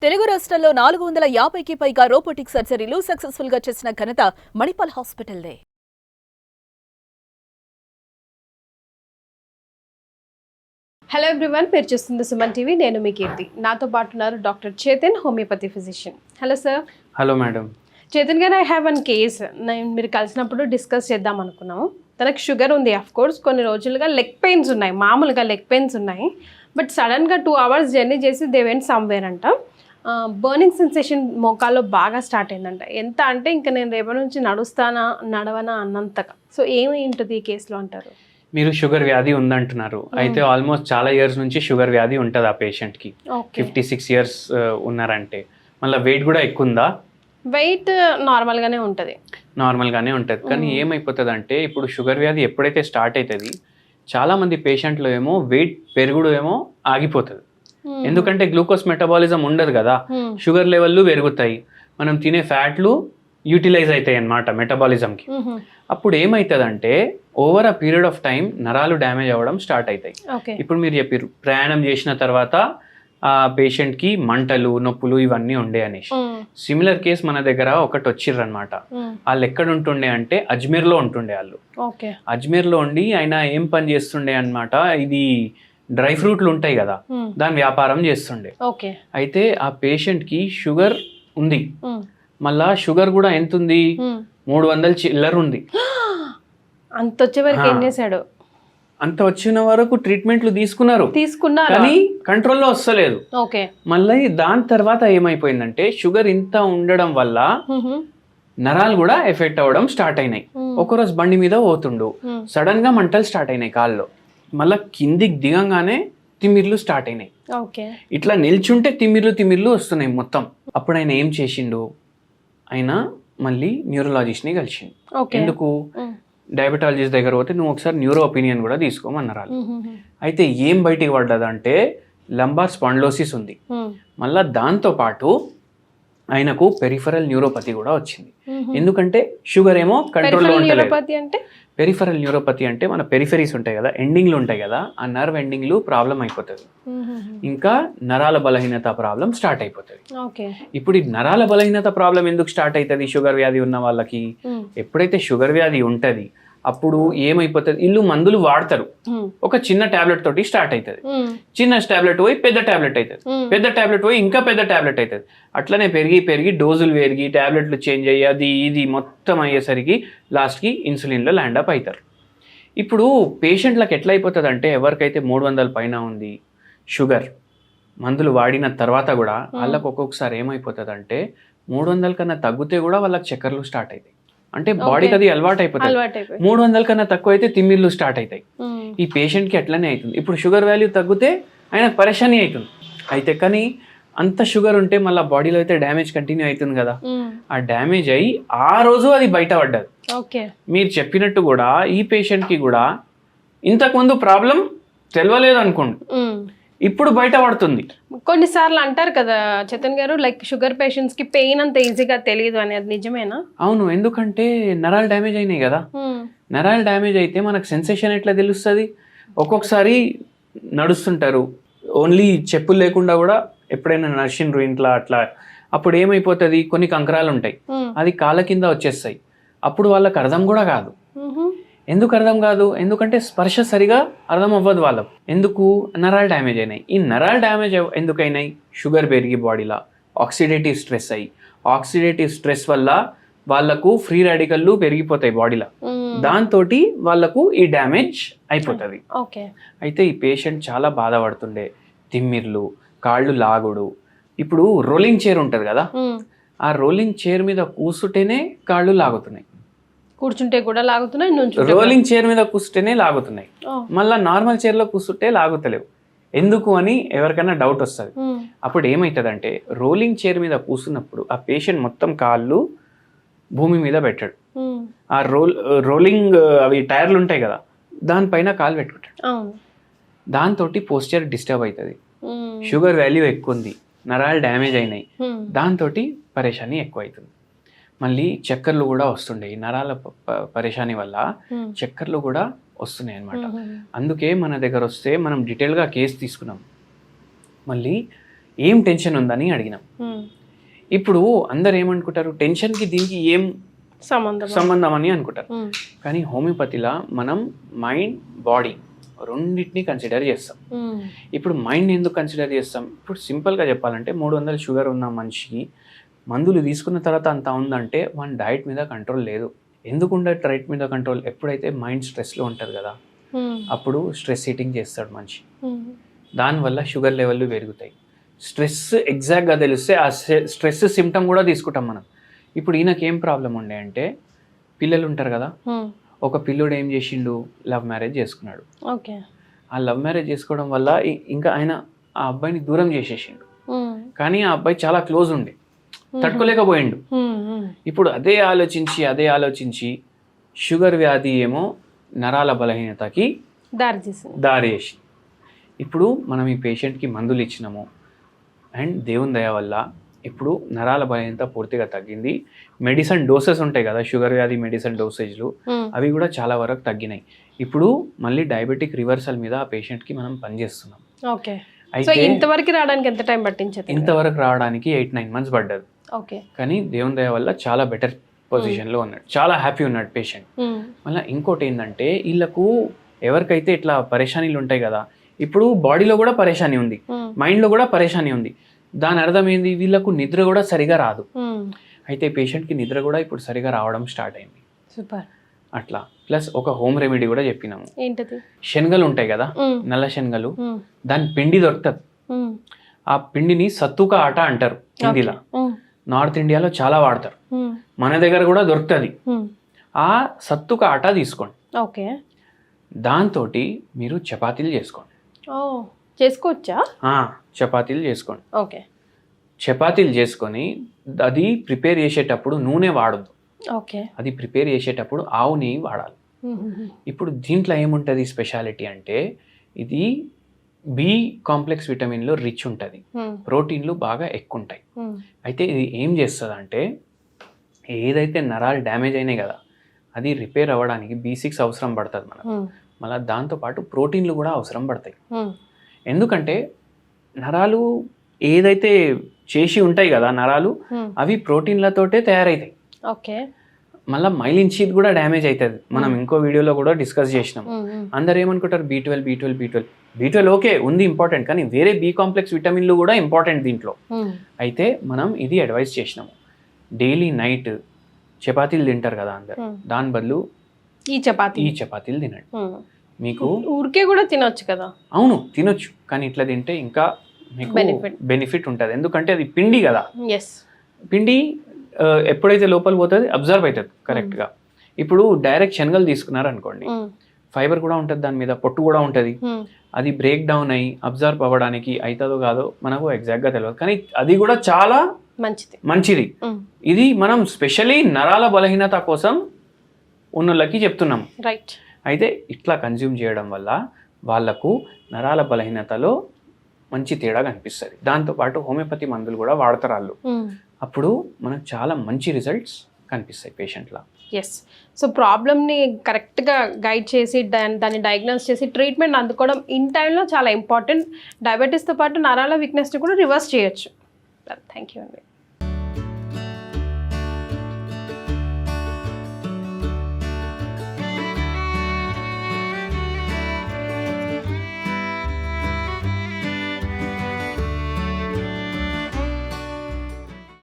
తెలుగు రాష్ట్రాల్లో 450కి పైగా రోబోటిక్ సర్జరీలు సక్సెస్ఫుల్ గా చేసిన ఘనత మణిపాల్ హాస్పిటల్దే. హలో ఎవ్రీవన్, మీరు చూస్తుంది సుమన్ టీవీ. నేను మీ కీర్తి. నాతో పాటు ఉన్నారు doctor Chetan, homeopathy physician. Hello sir. Hello madam. Chetan గారు, ఐ హ్యావ్ వన్ కేస్. నేను మీరు కలిసినప్పుడు డిస్కస్ చేద్దాం అనుకున్నాము. తనకు షుగర్ ఉంది, అఫ్ కోర్స్. కొన్ని రోజులుగా లెగ్ పెయిన్స్ ఉన్నాయి, మామూలుగా లెగ్ పెయిన్స్ ఉన్నాయి. బట్ సడన్గా 2 hours జర్నీ చేసి దే వెంట్ సమ్వేర్ అంట. బర్నింగ్ సెన్సేషన్ మోకాల్లో బాగా స్టార్ట్ అయిందంట. ఎంత అంటే ఇంకా నేను రేపటి నుంచి నడుస్తానా నడవనా అన్నంతగా. సో ఏమై ఉంటుంది ఈ కేసులో అంటారు? మీరు షుగర్ వ్యాధి ఉందంటున్నారు. అయితే ఆల్మోస్ట్ చాలా ఇయర్స్ నుంచి షుగర్ వ్యాధి ఉంటుంది ఆ పేషెంట్కి. 56 years ఉన్నారంటే మళ్ళీ వెయిట్ కూడా ఎక్కువ ఉందా? వెయిట్ నార్మల్గానే ఉంటుంది. నార్మల్గానే ఉంటుంది. కానీ ఏమైపోతుంది అంటే ఇప్పుడు షుగర్ వ్యాధి ఎప్పుడైతే స్టార్ట్ అవుతుంది చాలామంది పేషెంట్లు ఏమో వెయిట్ పెరుగుడు ఏమో ఆగిపోతుంది. ఎందుకంటే గ్లూకోజ్ మెటబాలిజం ఉండదు కదా, షుగర్ లెవెల్లు పెరుగుతాయి, మనం తినే ఫ్యాట్లు యూటిలైజ్ అవుతాయి అన్నమాట మెటబాలిజంకి. అప్పుడు ఏమవుతుందంటే over a period of time నరాలు డ్యామేజ్ అవ్వడం స్టార్ట్ అవుతాయి. ఇప్పుడు మీరు చెప్పారు ప్రయాణం చేసిన తర్వాత ఆ పేషెంట్కి మంటలు నొప్పులు ఇవన్నీ ఉండే అనేసి. సిమిలర్ కేసు మన దగ్గర ఒకటి వచ్చిర్రు అనమాట. వాళ్ళు ఎక్కడ ఉంటుండే అంటే అజ్మీర్లో ఉంటుండే. వాళ్ళు అజ్మీర్లో ఉండి ఆయన ఏం పని చేస్తుండే అనమాట, ఇది డ్రై ఫ్రూట్లు ఉంటాయి కదా దాని వ్యాపారం చేస్తుండే. అయితే ఆ పేషెంట్ కి షుగర్ ఉంది, మళ్ళా షుగర్ కూడా ఎంత ఉంది, 300 చిల్లర ఉంది. అంత వచ్చే వరకు ఏం చేశాడు? అంత వచ్చిన వరకు ట్రీట్మెంట్లు తీసుకున్నారు కానీ కంట్రోల్లో వస్తలేదు. మళ్ళీ దాని తర్వాత ఏమైపోయిందంటే షుగర్ ఇంత ఉండడం వల్ల నరాలు కూడా ఎఫెక్ట్ అవ్వడం స్టార్ట్ అయినాయి. ఒకరోజు బండి మీద పోతుండు, సడన్ గా మంటలు స్టార్ట్ అయినాయి కాల్లో. మళ్ళా కిందికి దిగంగానే తిమ్మిర్లు స్టార్ట్ అయినాయి. ఇట్లా నిల్చుంటే తిమ్మిర్లు వస్తున్నాయి మొత్తం. అప్పుడు ఆయన ఏం చేసిండు, ఆయన మళ్ళీ న్యూరలాజిస్ట్ని కలిసిండు. ఎందుకు? డయాబెటాలజిస్ట్ దగ్గర పోతే నువ్వు ఒకసారి న్యూరో ఒపీనియన్ కూడా తీసుకోమన్నారు. అయితే ఏం బయటికి పడ్డదంటే లంబార్ స్పాండిలోసిస్ ఉంది. మళ్ళా దాంతో పాటు ఆయనకు పెరిఫరల్ న్యూరోపతి కూడా వచ్చింది. ఎందుకంటే షుగర్ ఏమో కంట్రోల్లో ఉండలేదు. పెరిఫరల్ న్యూరోపతి అంటే మన పెరిఫెరీస్ ఉంటాయి కదా, ఎండింగ్లు ఉంటాయి కదా, ఆ నర్వ్ ఎండింగ్లు ప్రాబ్లం అయిపోతుంది. ఇంకా నరాల బలహీనత ప్రాబ్లం స్టార్ట్ అయిపోతుంది. ఇప్పుడు ఈ నరాల బలహీనత ప్రాబ్లం ఎందుకు స్టార్ట్ అవుతుంది షుగర్ వ్యాధి ఉన్న వాళ్ళకి? ఎప్పుడైతే షుగర్ వ్యాధి ఉంటుంది అప్పుడు ఏమైపోతుంది, ఇల్లు మందులు వాడతారు. ఒక చిన్న టాబ్లెట్ తోటి స్టార్ట్ అవుతుంది, చిన్న టాబ్లెట్ పోయి పెద్ద టాబ్లెట్ అవుతుంది, పెద్ద టాబ్లెట్ పోయి ఇంకా పెద్ద టాబ్లెట్ అవుతుంది. అట్లనే పెరిగి డోజులు పెరిగి టాబ్లెట్లు చేంజ్ అయ్యి అది ఇది మొత్తం అయ్యేసరికి లాస్ట్కి ఇన్సులిన్లో ల్యాండ్ అప్ అవుతారు. ఇప్పుడు పేషెంట్లకు ఎట్లా అయిపోతుంది అంటే ఎవరికైతే 300 పైన ఉంది షుగర్, మందులు వాడిన తర్వాత కూడా వాళ్ళకు ఒక్కొక్కసారి ఏమైపోతుంది అంటే 300 కన్నా తగ్గితే కూడా వాళ్ళకి చక్కర్లు స్టార్ట్ అవుతాయి. అంటే బాడీకి అది అలవాటు అయిపోతుంది. 300 కన్నా తక్కువ అయితే తిమ్మిర్లు స్టార్ట్ అవుతాయి. ఈ పేషెంట్కి అట్లనే అవుతుంది. ఇప్పుడు షుగర్ వాల్యూ తగ్గితే ఆయనకు పరేషానీ అవుతుంది. అయితే కానీ అంత షుగర్ ఉంటే మళ్ళీ బాడీలో అయితే డ్యామేజ్ కంటిన్యూ అవుతుంది కదా, ఆ డ్యామేజ్ అయ్యి ఆ రోజు అది బయట పడ్డది. మీరు చెప్పినట్టు కూడా ఈ పేషెంట్కి కూడా ఇంతకుముందు ప్రాబ్లం తెలియలేదు అనుకోండి, ఇప్పుడు బయట పడుతుంది. కొన్నిసార్లు అంటారు కదా చేతన్ గారు, లైక్ షుగర్ పేషెంట్స్ కి పెయిన్ అంత ఈజీగా తెలియదు అని. అది నిజమేనా? అవును, ఎందుకంటే నరాలు డ్యామేజ్ అయినాయి కదా. నరాలు డ్యామేజ్ అయితే మనకు సెన్సేషన్ ఎట్లా తెలుస్తుంది? ఒక్కొక్కసారి నడుస్తుంటారు ఓన్లీ చెప్పులు లేకుండా కూడా, ఎప్పుడైనా నడిచిండ్రు ఇంట్లో అట్లా, అప్పుడు ఏమైపోతుంది కొన్ని కంకరాలు ఉంటాయి అది కాళ్ళ కింద వచ్చేస్తాయి. అప్పుడు వాళ్ళకి అర్థం కూడా కాదు. ఎందుకు అర్థం కాదు? ఎందుకంటే స్పర్శ సరిగా అర్థం అవ్వదు వాళ్ళకు. ఎందుకు? నరాలు డ్యామేజ్ అయినాయి. ఈ నరాలు డ్యామేజ్ ఎందుకు అయినాయి? షుగర్ పెరిగి బాడీలో ఆక్సిడేటివ్ స్ట్రెస్ అయ్యి, ఆక్సిడేటివ్ స్ట్రెస్ వల్ల వాళ్ళకు ఫ్రీ రాడికల్లు పెరిగిపోతాయి బాడీలో, దాంతో వాళ్ళకు ఈ డ్యామేజ్ అయిపోతుంది. అయితే ఈ పేషెంట్ చాలా బాధపడుతుండే, తిమ్మిర్లు, కాళ్ళు లాగుడు. ఇప్పుడు రోలింగ్ చైర్ ఉంటుంది కదా, ఆ రోలింగ్ చైర్ మీద కూర్చుంటేనే కాళ్ళు లాగుతున్నాయి, కూర్చుంటే కూడా లాగుతున్నాయి, రోలింగ్ చైర్ మీద కూర్చుంటేనే లాగుతున్నాయి, మళ్ళీ నార్మల్ చైర్లో కూర్చుంటే లాగుతలేవు. ఎందుకు అని ఎవరికైనా డౌట్ వస్తుంది. అప్పుడు ఏమవుతుందంటే రోలింగ్ చైర్ మీద కూర్చున్నప్పుడు ఆ పేషెంట్ మొత్తం కాళ్ళు భూమి మీద పెట్టాడు, ఆ రోలింగ్ అవి టైర్లు ఉంటాయి కదా దానిపైన కాలు పెట్టుకుంటాడు. దాంతో పోస్చర్ డిస్టర్బ్ అవుతుంది, షుగర్ వాల్యూ ఎక్కువ ఉంది, నరాలు డ్యామేజ్ అయినాయి, దాంతో పరేషానీ ఎక్కువ అవుతుంది. మళ్ళీ చక్కర్లు కూడా వస్తుండే, నరాల పరేషానీ వల్ల చక్కర్లు కూడా వస్తున్నాయి అన్నమాట. అందుకే మన దగ్గర వస్తే మనం డీటెయిల్గా కేసు తీసుకున్నాం. మళ్ళీ ఏం టెన్షన్ ఉందని అడిగినాం. ఇప్పుడు అందరు ఏమనుకుంటారు, టెన్షన్కి దీనికి ఏం సంబంధం అని అనుకుంటారు. కానీ హోమియోపతిలో మనం మైండ్ బాడీ రెండింటిని కన్సిడర్ చేస్తాం. ఇప్పుడు మైండ్ ఎందుకు కన్సిడర్ చేస్తాం? ఇప్పుడు సింపుల్గా చెప్పాలంటే 300 షుగర్ ఉన్న మనిషికి మందులు తీసుకున్న తర్వాత అంత ఉందంటే మన డైట్ మీద కంట్రోల్ లేదు. ఎందుకు ఉండదు డైట్ మీద కంట్రోల్? ఎప్పుడైతే మైండ్ స్ట్రెస్లో ఉంటుంది కదా, అప్పుడు స్ట్రెస్ ఈటింగ్ చేస్తాడు మనిషి. దానివల్ల షుగర్ లెవెల్ పెరుగుతాయి. స్ట్రెస్ ఎగ్జాక్ట్గా తెలిస్తే ఆ స్ట్రెస్ సిమ్టమ్ కూడా తీసుకుంటాం మనం. ఇప్పుడు ఈయనకి ఏం ప్రాబ్లం ఉండే అంటే, పిల్లలు ఉంటారు కదా, ఒక పిల్లోడు ఏం చేసిండు, లవ్ మ్యారేజ్ చేసుకున్నాడు. ఓకే. ఆ లవ్ మ్యారేజ్ చేసుకోవడం వల్ల ఇంకా ఆయన ఆ అబ్బాయిని దూరం చేసేసిండు. కానీ ఆ అబ్బాయి చాలా క్లోజ్ ఉండే, తట్టుకోలేకపోయిండు. ఇప్పుడు అదే ఆలోచించి షుగర్ వ్యాధి ఏమో నరాల బలహీనతకి దారి చేసి, ఇప్పుడు మనం ఈ పేషెంట్కి మందులు ఇచ్చినాము అండ్ దేవుని దయ వల్ల ఇప్పుడు నరాల బలహీనత పూర్తిగా తగ్గింది. మెడిసిన్ డోసెస్ ఉంటాయి కదా, షుగర్ వ్యాధి మెడిసిన్ డోసేజ్లు, అవి కూడా చాలా వరకు తగ్గినాయి. ఇప్పుడు మళ్ళీ డయాబెటిక్ రివర్సల్ మీద ఆ పేషెంట్కి మనం పనిచేస్తున్నాం. ఓకే. అయితే ఇంతవరకు రావడానికి ఎంత టైం పట్టించింది? ఇంతవరకు రావడానికి 8-9 months పడ్డది. ఓకే. కానీ దేవుని దయ వల్ల చాలా బెటర్ పొజిషన్లో ఉన్నాడు, చాలా హ్యాపీ ఉన్నాడు పేషెంట్. మళ్ళీ ఇంకోటి ఏంటంటే, వీళ్ళకు ఎవరికైతే ఇట్లా పరేషానీలు ఉంటాయి కదా, ఇప్పుడు బాడీలో కూడా పరేషానీ ఉంది, మైండ్లో కూడా పరేషానీ ఉంది. దాని అర్థం ఏంది, వీళ్ళకు నిద్ర కూడా సరిగా రాదు. అయితే పేషెంట్కి నిద్ర కూడా ఇప్పుడు సరిగా రావడం స్టార్ట్ అయింది. సూపర్. అట్లా ప్లస్ ఒక హోమ్ రెమెడీ కూడా చెప్పినాము. ఏంటది? శనగలు ఉంటాయి కదా, నల్ల శనగలు, దాని పిండి దొరుకుతుంది. ఆ పిండిని సత్తుక ఆట అంటారు హిందీలో. నార్త్ ఇండియాలో చాలా వాడతారు, మన దగ్గర కూడా దొరుకుతుంది. ఆ సత్తుక ఆట తీసుకోండి. ఓకే. దాంతో మీరు చపాతీలు చేసుకోండి. చేసుకోవచ్చా? చపాతీలు చేసుకోండి. ఓకే. చపాతీలు చేసుకొని అది ప్రిపేర్ చేసేటప్పుడు నూనె వాడద్దు. ఓకే. అది ప్రిపేర్ చేసేటప్పుడు ఆవు నెయ్యి వాడాలి. ఇప్పుడు దీంట్లో ఏముంటుంది స్పెషాలిటీ అంటే, ఇది బి కాంప్లెక్స్ విటమిన్లో రిచ్ ఉంటుంది, ప్రోటీన్లు బాగా ఎక్కువ ఉంటాయి. అయితే ఇది ఏం చేస్తుంది అంటే, ఏదైతే నరాలు డ్యామేజ్ అయినాయి కదా, అది రిపేర్ అవ్వడానికి B6 అవసరం పడుతుంది మనకు. మళ్ళీ దాంతోపాటు ప్రోటీన్లు కూడా అవసరం పడతాయి. ఎందుకంటే నరాలు ఏదైతే చేసి ఉంటాయి కదా నరాలు, అవి ప్రోటీన్లతోటే తయారవుతాయి. ఓకే. మళ్ళీ మైలిన్ షీత్ కూడా డ్యామేజ్ అవుతుంది. మనం ఇంకో వీడియోలో కూడా డిస్కస్ చేసినాం. అందరు ఏమనుకుంటారు, B12 ఓకే ఉంది ఇంపార్టెంట్, కానీ వేరే బి కాంప్లెక్స్ విటమిన్లు కూడా ఇంపార్టెంట్ దీంట్లో. అయితే మనం ఇది అడ్వైస్ చేసినాము, డైలీ నైట్ చపాతీలు తింటారు కదా అందరు, దాని బదులు ఈ చపాతీలు తినండి. మీకు ఊరికే కూడా తినొచ్చు కదా. అవును తినొచ్చు, కానీ ఇట్లా తింటే ఇంకా మీకు బెనిఫిట్ ఉంటుంది. ఎందుకంటే అది పిండి కదా, పిండి ఎప్పుడైతే లోపల పోతుంది అబ్జర్వ్ అవుతుంది కరెక్ట్గా. ఇప్పుడు డైరెక్ట్ శనగలు తీసుకున్నారు అనుకోండి, ఫైబర్ కూడా ఉంటుంది దాని మీద, పొట్టు కూడా ఉంటుంది. అది బ్రేక్ డౌన్ అయ్యి అబ్జర్వ్ అవ్వడానికి అవుతుందో కాదో మనకు ఎగ్జాక్ట్గా తెలియదు, కానీ అది కూడా చాలా మంచిది. ఇది మనం స్పెషలీ నరాల బలహీనత కోసం ఉన్నోళ్ళకి చెప్తున్నాం. రైట్. అయితే ఇట్లా కన్జ్యూమ్ చేయడం వల్ల వాళ్ళకు నరాల బలహీనతలో మంచి తేడా కనిపిస్తుంది. దాంతోపాటు హోమియోపతి మందులు కూడా వాడతారు వాళ్ళు, అప్పుడు మనకు చాలా మంచి రిజల్ట్స్ కనిపిస్తాయి పేషెంట్లా. ఎస్. సో ప్రాబ్లమ్ని కరెక్ట్గా గైడ్ చేసి దాన్ని డయాగ్నోస్ చేసి ట్రీట్మెంట్ అందుకోవడం ఇన్ టైంలో చాలా ఇంపార్టెంట్. డయాబెటీస్తో పాటు నరాల వీక్నెస్ని కూడా రివర్స్ చేయొచ్చు. థ్యాంక్ యూ అండి.